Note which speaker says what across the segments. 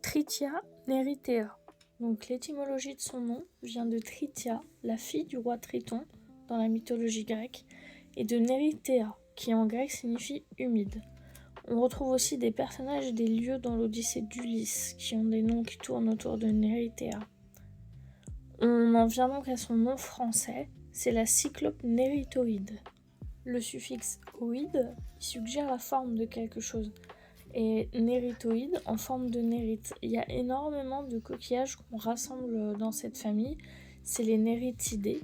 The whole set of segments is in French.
Speaker 1: Tritia neritea. Donc l'étymologie de son nom vient de Tritia, la fille du roi Triton dans la mythologie grecque, et de Neritea, qui en grec signifie humide. On retrouve aussi des personnages et des lieux dans l'Odyssée d'Ulysse qui ont des noms qui tournent autour de Neritea. On en vient donc à son nom français, c'est la cyclope néritoïde. Le suffixe oïde suggère la forme de quelque chose, et néritoïde en forme de nérite. Il y a énormément de coquillages qu'on rassemble dans cette famille, c'est les néritidés.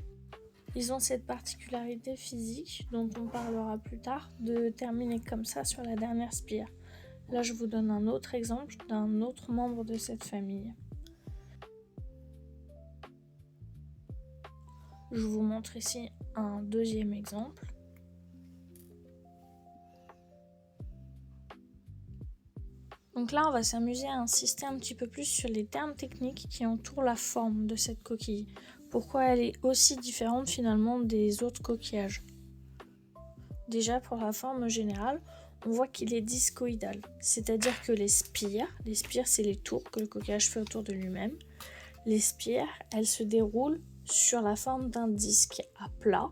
Speaker 1: Ils ont cette particularité physique, dont on parlera plus tard, de terminer comme ça sur la dernière spire. Là, je vous donne un autre exemple d'un autre membre de cette famille. Je vous montre ici un deuxième exemple. Donc là, on va s'amuser à insister un petit peu plus sur les termes techniques qui entourent la forme de cette coquille. Pourquoi elle est aussi différente finalement des autres coquillages. Déjà, pour la forme générale, on voit qu'il est discoïdal, c'est-à-dire que les spires c'est les tours que le coquillage fait autour de lui-même. Les spires, elles se déroulent sur la forme d'un disque à plat,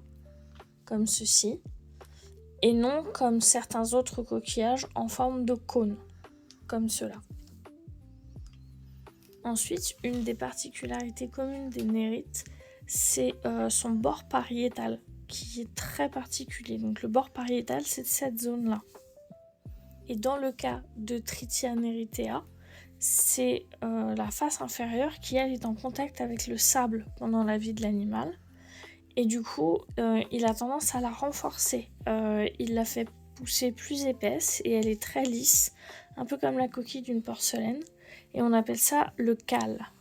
Speaker 1: comme ceci, et non comme certains autres coquillages en forme de cône, comme cela. Ensuite, une des particularités communes des nérites, c'est son bord pariétal, qui est très particulier. Donc le bord pariétal, c'est cette zone-là. Et dans le cas de Tritia neritea, c'est la face inférieure qui, elle, est en contact avec le sable pendant la vie de l'animal. Et du coup, il a tendance à la renforcer. Il la fait pousser plus épaisse et elle est très lisse, un peu comme la coquille d'une porcelaine. Et on appelle ça le cal.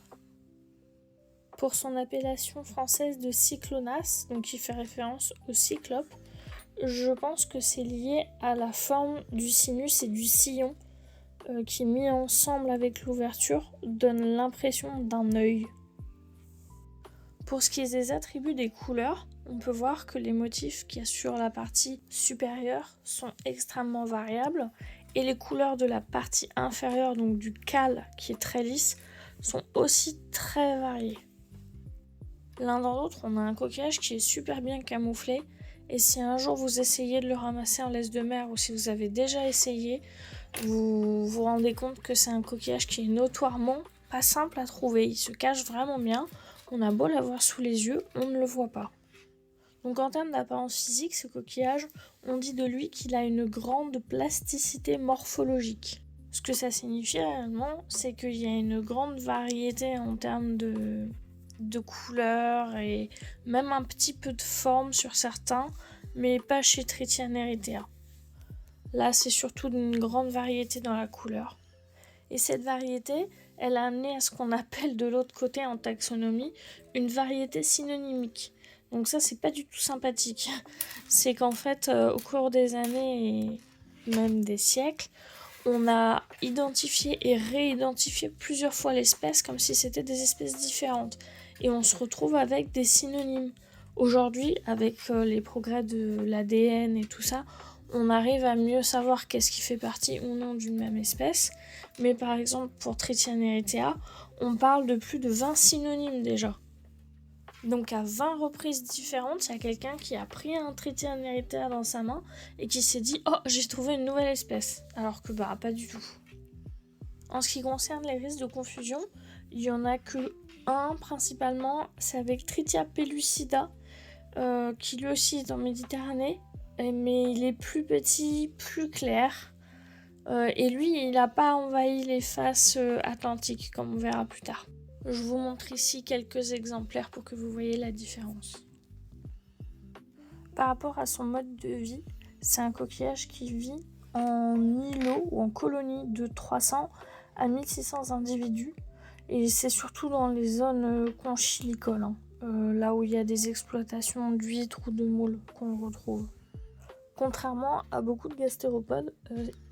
Speaker 1: Pour son appellation française de cyclonas, donc qui fait référence au cyclope, je pense que c'est lié à la forme du sinus et du sillon qui, mis ensemble avec l'ouverture, donne l'impression d'un œil. Pour ce qui est des attributs des couleurs, on peut voir que les motifs qu'il y a sur la partie supérieure sont extrêmement variables et les couleurs de la partie inférieure, donc du cal qui est très lisse, sont aussi très variées. L'un dans l'autre, on a un coquillage qui est super bien camouflé et si un jour vous essayez de le ramasser en laisse de mer ou si vous avez déjà essayé, vous vous rendez compte que c'est un coquillage qui est notoirement pas simple à trouver. Il se cache vraiment bien. On a beau l'avoir sous les yeux, on ne le voit pas. Donc en termes d'apparence physique, ce coquillage, on dit de lui qu'il a une grande plasticité morphologique. Ce que ça signifie réellement, c'est qu'il y a une grande variété en termes de couleurs et même un petit peu de forme sur certains, mais pas chez Tritia neritea. Là, c'est surtout une grande variété dans la couleur. Et cette variété, elle a amené à ce qu'on appelle de l'autre côté en taxonomie une variété synonymique. Donc ça, c'est pas du tout sympathique. C'est qu'en fait, au cours des années et même des siècles, on a identifié et réidentifié plusieurs fois l'espèce comme si c'était des espèces différentes. Et on se retrouve avec des synonymes. Aujourd'hui, avec les progrès de l'ADN et tout ça, on arrive à mieux savoir qu'est-ce qui fait partie ou non d'une même espèce. Mais par exemple, pour Tritia neritea, on parle de plus de 20 synonymes déjà. Donc à 20 reprises différentes, il y a quelqu'un qui a pris un Tritia neritea dans sa main et qui s'est dit « Oh, j'ai trouvé une nouvelle espèce !» Alors que pas du tout. En ce qui concerne les risques de confusion, il n'y en a que un principalement, c'est avec Tritia pellucida, qui lui aussi est en Méditerranée, mais il est plus petit, plus clair, et lui, il n'a pas envahi les faces atlantiques, comme on verra plus tard. Je vous montre ici quelques exemplaires pour que vous voyez la différence. Par rapport à son mode de vie, c'est un coquillage qui vit en îlot ou en colonie de 300 à 1600 individus, et c'est surtout dans les zones conchilicoles, là où il y a des exploitations d'huîtres ou de moules qu'on le retrouve. Contrairement à beaucoup de gastéropodes,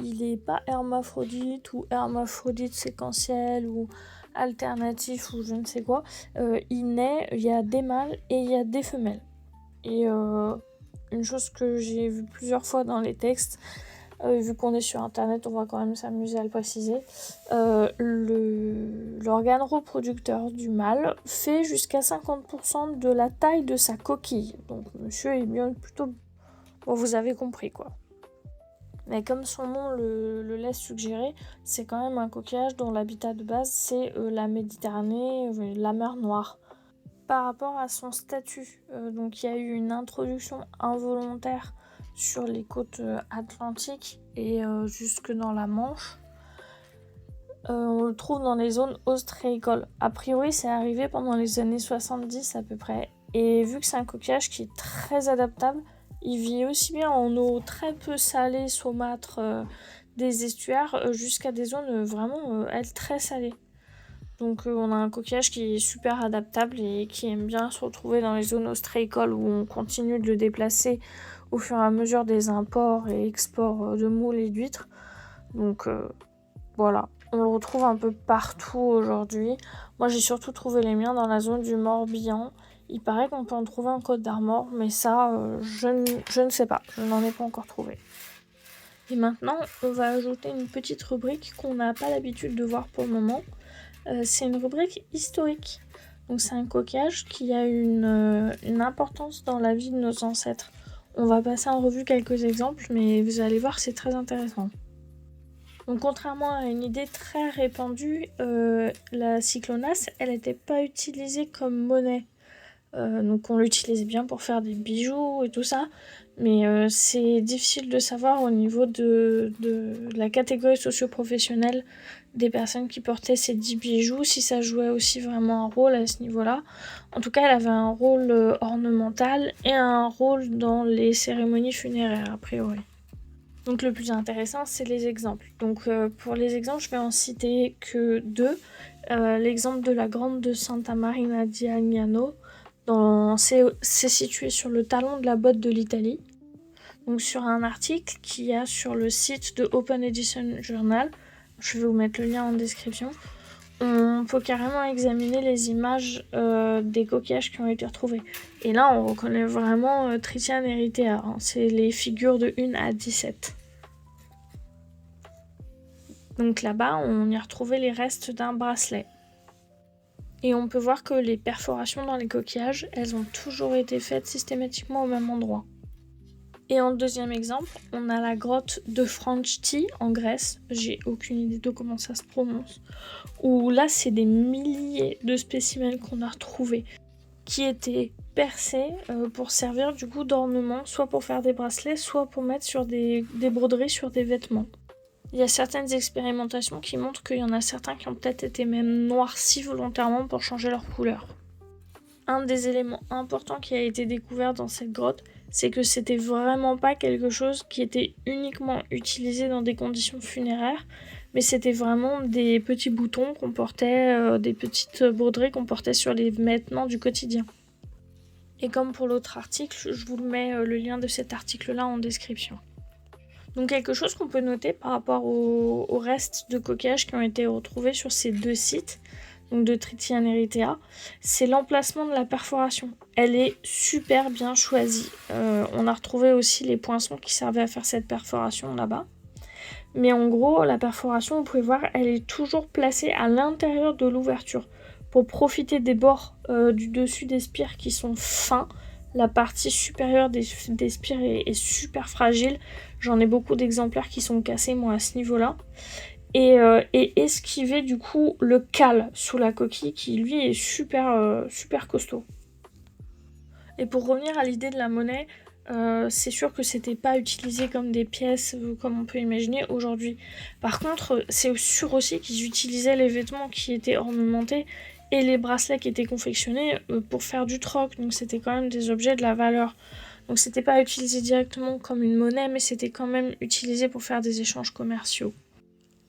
Speaker 1: il n'est pas hermaphrodite ou hermaphrodite séquentiel ou alternatif ou je ne sais quoi. Il y a des mâles et il y a des femelles. Et une chose que j'ai vue plusieurs fois dans les textes, vu qu'on est sur internet, on va quand même s'amuser à le préciser. Le l'organe reproducteur du mâle fait jusqu'à 50% de la taille de sa coquille. Donc monsieur est bien plutôt... Bon, vous avez compris quoi. Mais comme son nom le laisse suggérer, c'est quand même un coquillage dont l'habitat de base c'est la Méditerranée, la mer Noire. Par rapport à son statut, donc il y a eu une introduction involontaire sur les côtes atlantiques et jusque dans la Manche. On le trouve dans les zones ostréicoles. A priori, c'est arrivé pendant les années 70 à peu près. Et vu que c'est un coquillage qui est très adaptable, il vit aussi bien en eau très peu salée, saumâtre des estuaires, jusqu'à des zones vraiment, très salées. Donc on a un coquillage qui est super adaptable et qui aime bien se retrouver dans les zones ostréicoles où on continue de le déplacer au fur et à mesure des imports et exports de moules et d'huîtres. Donc voilà, on le retrouve un peu partout aujourd'hui. Moi j'ai surtout trouvé les miens dans la zone du Morbihan. Il paraît qu'on peut en trouver en Côte d'Armor, mais ça, je ne sais pas, je n'en ai pas encore trouvé. Et maintenant, on va ajouter une petite rubrique qu'on n'a pas l'habitude de voir pour le moment. C'est une rubrique historique. Donc c'est un coquillage qui a une importance dans la vie de nos ancêtres. On va passer en revue quelques exemples, mais vous allez voir, c'est très intéressant. Donc contrairement à une idée très répandue, la cyclonace, elle n'était pas utilisée comme monnaie. Donc on l'utilisait bien pour faire des bijoux et tout ça, mais c'est difficile de savoir au niveau de la catégorie socio-professionnelle des personnes qui portaient ces 10 bijoux, si ça jouait aussi vraiment un rôle à ce niveau-là. En tout cas, elle avait un rôle ornemental et un rôle dans les cérémonies funéraires, a priori. Donc le plus intéressant, c'est les exemples. Donc pour les exemples, je vais en citer que deux. L'exemple de la Grande de Santa Marina di Agnano, c'est situé sur le talon de la botte de l'Italie. Donc sur un article qu'il y a sur le site de Open Edition Journal, je vais vous mettre le lien en description, on peut carrément examiner les images des coquillages qui ont été retrouvés. Et là, on reconnaît vraiment Tritium eritea, hein. C'est les figures de 1 à 17. Donc là-bas, on y a retrouvé les restes d'un bracelet. Et on peut voir que les perforations dans les coquillages, elles ont toujours été faites systématiquement au même endroit. Et en deuxième exemple, on a la grotte de Franchti en Grèce. J'ai aucune idée de comment ça se prononce. Où là, c'est des milliers de spécimens qu'on a retrouvés qui étaient percés pour servir du coup d'ornement, soit pour faire des bracelets, soit pour mettre sur des broderies sur des vêtements. Il y a certaines expérimentations qui montrent qu'il y en a certains qui ont peut-être été même noircis volontairement pour changer leur couleur. Un des éléments importants qui a été découvert dans cette grotte, c'est que c'était vraiment pas quelque chose qui était uniquement utilisé dans des conditions funéraires, mais c'était vraiment des petits boutons qu'on portait, des petites broderies qu'on portait sur les vêtements du quotidien. Et comme pour l'autre article, je vous mets le lien de cet article-là en description. Donc quelque chose qu'on peut noter par rapport aux restes de coquillages qui ont été retrouvés sur ces deux sites, donc de Tritium eritea, c'est l'emplacement de la perforation. Elle est super bien choisie. On a retrouvé aussi les poinçons qui servaient à faire cette perforation là-bas. Mais en gros, la perforation, vous pouvez voir, elle est toujours placée à l'intérieur de l'ouverture pour profiter des bords du dessus des spires qui sont fins. La partie supérieure des spires est super fragile. J'en ai beaucoup d'exemplaires qui sont cassés, moi, à ce niveau-là. Et esquiver, du coup, le cal sous la coquille qui, lui, est super costaud. Et pour revenir à l'idée de la monnaie, c'est sûr que c'était pas utilisé comme des pièces, comme on peut imaginer aujourd'hui. Par contre, c'est sûr aussi qu'ils utilisaient les vêtements qui étaient ornementés et les bracelets qui étaient confectionnés pour faire du troc. Donc c'était quand même des objets de la valeur. Donc c'était pas utilisé directement comme une monnaie, mais c'était quand même utilisé pour faire des échanges commerciaux.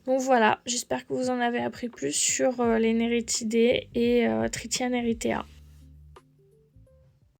Speaker 1: Donc voilà, j'espère que vous en avez appris plus sur les Néritidés et Tritium eritea.